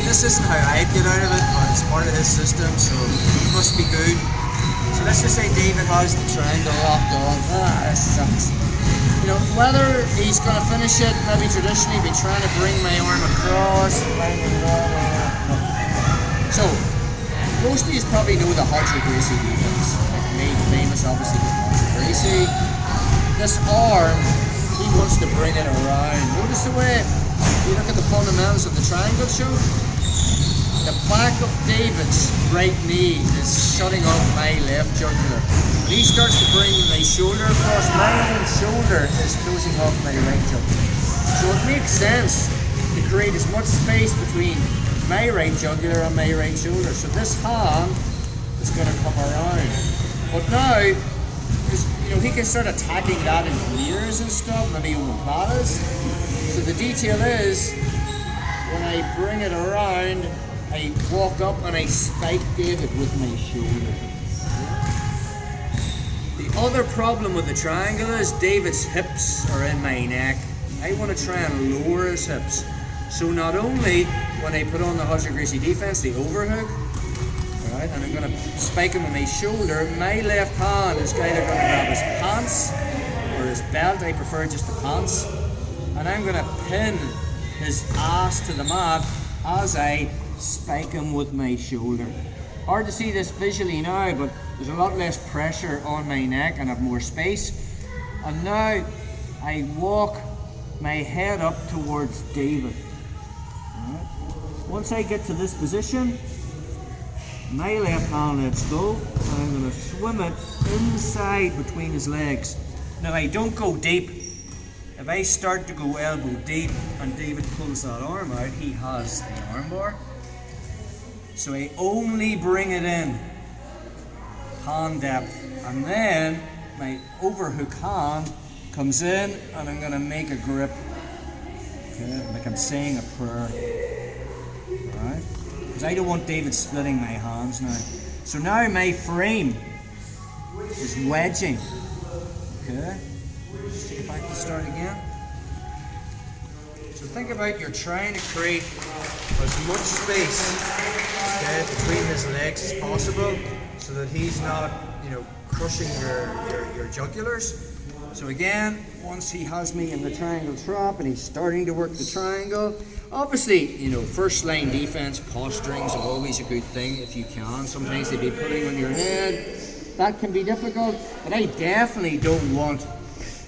this isn't how I'd get out of it, but it's part of his system, so it must be good. So let's just say David has the triangle locked on. This sucks. You know, whether he's going to finish it, maybe traditionally, be trying to bring my arm across. So, most of you probably know the Hodger Gracie defense. Like made famous, obviously, with Hodger Gracie. This arm, he wants to bring it around. Notice the way, if you look at the fundamentals of the triangle show, the back of David's right knee is shutting off my left jugular. When he starts to bring my shoulder across, my own shoulder is closing off my right jugular. So it makes sense to create as much space between my right jugular and my right shoulder. So this hand is going to come around. But now, you know, he can start attacking that in clears and stuff, maybe omoplatas. So the detail is, when I bring it around, I walk up and I spike David with my shoulder. The other problem with the triangle is David's hips are in my neck. I want to try and lower his hips. So not only when I put on the Hodger Gracie defense, the overhook, alright, and I'm going to spike him with my shoulder, my left hand is either going to grab his pants or his belt. I prefer just the pants. And I'm going to pin his ass to the mat as I spike him with my shoulder. Hard to see this visually now, but there's a lot less pressure on my neck and I have more space. And now I walk my head up towards David. Right. Once I get to this position, my left hand lets go, and I'm going to swim it inside between his legs. Now I don't go deep. If I start to go elbow deep and David pulls that arm out, he has the arm bar. So I only bring it in hand depth, and then my overhook hand comes in and I'm going to make a grip, okay, like I'm saying a prayer, alright, because I don't want David splitting my hands now. So now my frame is wedging, okay, let's take it back to the start again. So think about, you're trying to create as much space, okay, between his legs as possible, so that he's not, you know, crushing your jugulars. So again, once he has me in the triangle trap and he's starting to work the triangle, obviously, you know, first line defense, posturings are always a good thing if you can. Sometimes they'd be putting on your head. That can be difficult, but I definitely don't want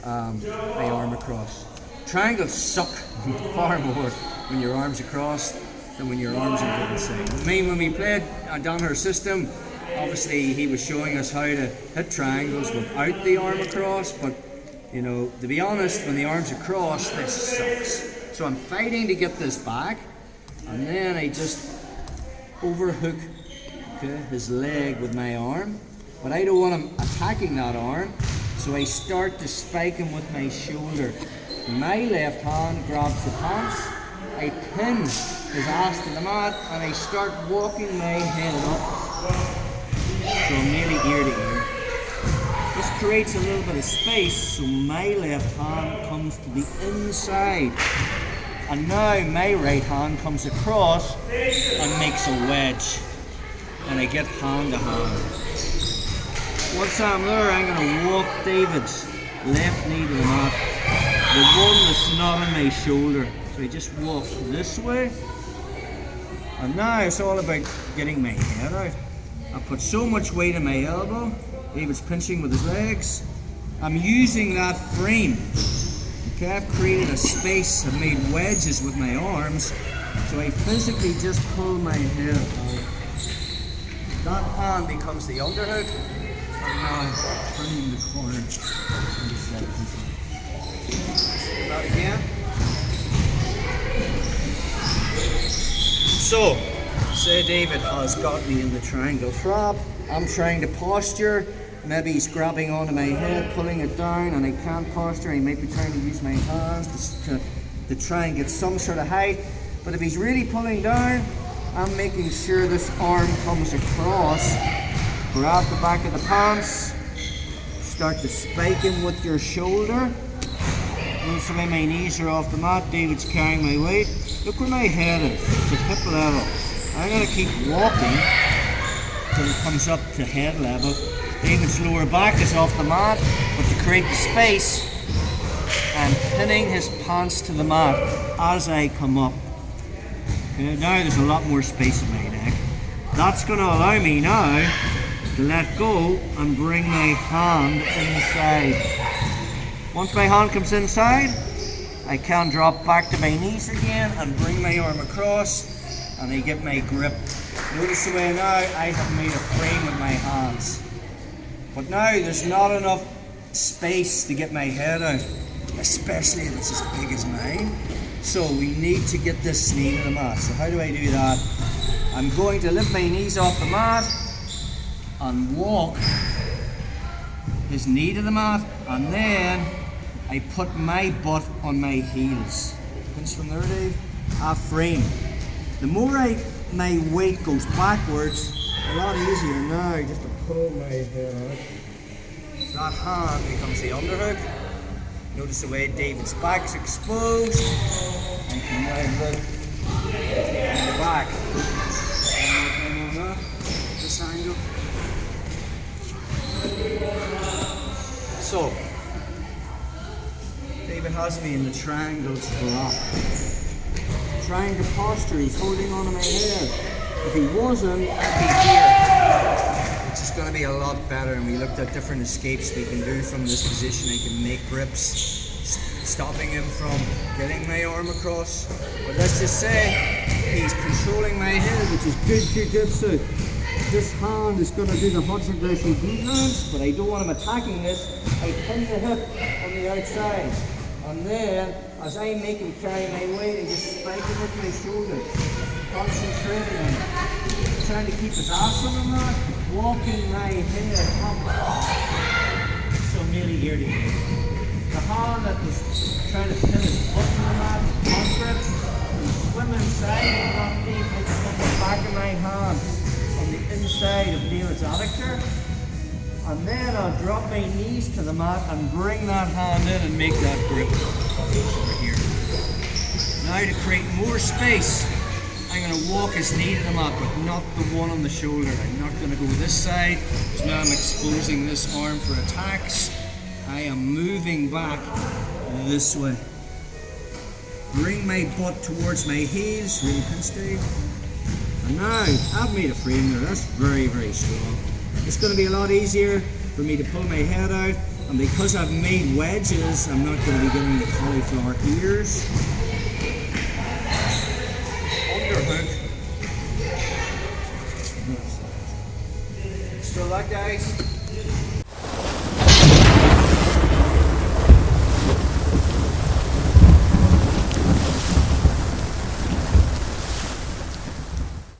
my arm across. Triangles suck far more when your arm's across than when your arms are to the side. I mean, when we played down her system, obviously he was showing us how to hit triangles without the arm across, but you know, to be honest, when the arm's across, this sucks. So I'm fighting to get this back, and then I just overhook, okay, his leg with my arm, but I don't want him attacking that arm, so I start to spike him with my shoulder. My left hand grabs the pants, I pin his ass to the mat, and I start walking my head up, so I'm nearly ear to ear. This creates a little bit of space, so my left hand comes to the inside, and now my right hand comes across and makes a wedge, and I get hand to hand. Once I'm there, I'm going to walk David's left knee to the mat, the one that's not on my shoulder. So I just walk this way, and now it's all about getting my head out. I put so much weight in my elbow, David's pinching with his legs. I'm using that frame. Okay, I've created a space, I've made wedges with my arms, so I physically just pull my head out. That hand becomes the underhook, and now turning the corner. That again. So, say David has got me in the triangle trap. I'm trying to posture. Maybe he's grabbing onto my head, pulling it down, and I can't posture. He might be trying to use my hands to try and get some sort of height. But if he's really pulling down, I'm making sure this arm comes across. Grab the back of the pants. Start to spike him with your shoulder. Notice the way my knees are off the mat. David's carrying my weight. Look where my head is. It's at hip level. I'm going to keep walking till it comes up to head level. David's lower back is off the mat, but to create the space, I'm pinning his pants to the mat as I come up. Okay, now there's a lot more space in my neck. That's going to allow me now to let go and bring my hand inside. Once my hand comes inside, I can drop back to my knees again and bring my arm across, and I get my grip. Notice the way now I have made a frame with my hands. But now there's not enough space to get my head out, especially if it's as big as mine. So we need to get this knee to the mat. So how do I do that? I'm going to lift my knees off the mat and walk his knee to the mat, and then I put my butt on my heels. Pinch from there, Dave. A frame. The more my weight goes backwards, a lot easier now just to pull my head out. That hand becomes the underhook. Notice the way David's back is exposed. I can now look in the back. One more time on that. This angle. So, David has me in the triangle drop. Triangle posture, he's holding on to my head. If he wasn't, I'd be here. Which is going to be a lot better, and we looked at different escapes we can do from this position. I can make grips, stopping him from getting my arm across. But let's just say he's controlling my head, which is good jiu-jitsu. This hand is going to do the Houdini defense, but I don't want him attacking this. I pin the hip on the outside. And then, as I make him carry my weight, I just spike him with my shoulder. Concentrating on it. Trying to keep his ass on the mat, walking my head up. So nearly here to you. The hand that was trying to pin his foot on the mat, grip, swim inside and not deep, it's on the back of my hand, on the inside of David's adductor. And then I'll drop my knees to the mat and bring that hand in and make that grip over here. Now to create more space, I'm going to walk his knee to the mat, but not the one on the shoulder. I'm not going to go this side, because now I'm exposing this arm for attacks. I am moving back this way. Bring my butt towards my heels, really pinch Dave. And now, I've made a frame there, that's very, very strong. It's going to be a lot easier for me to pull my head out, and because I've made wedges, I'm not going to be getting the cauliflower ears. Underhook. So that, guys,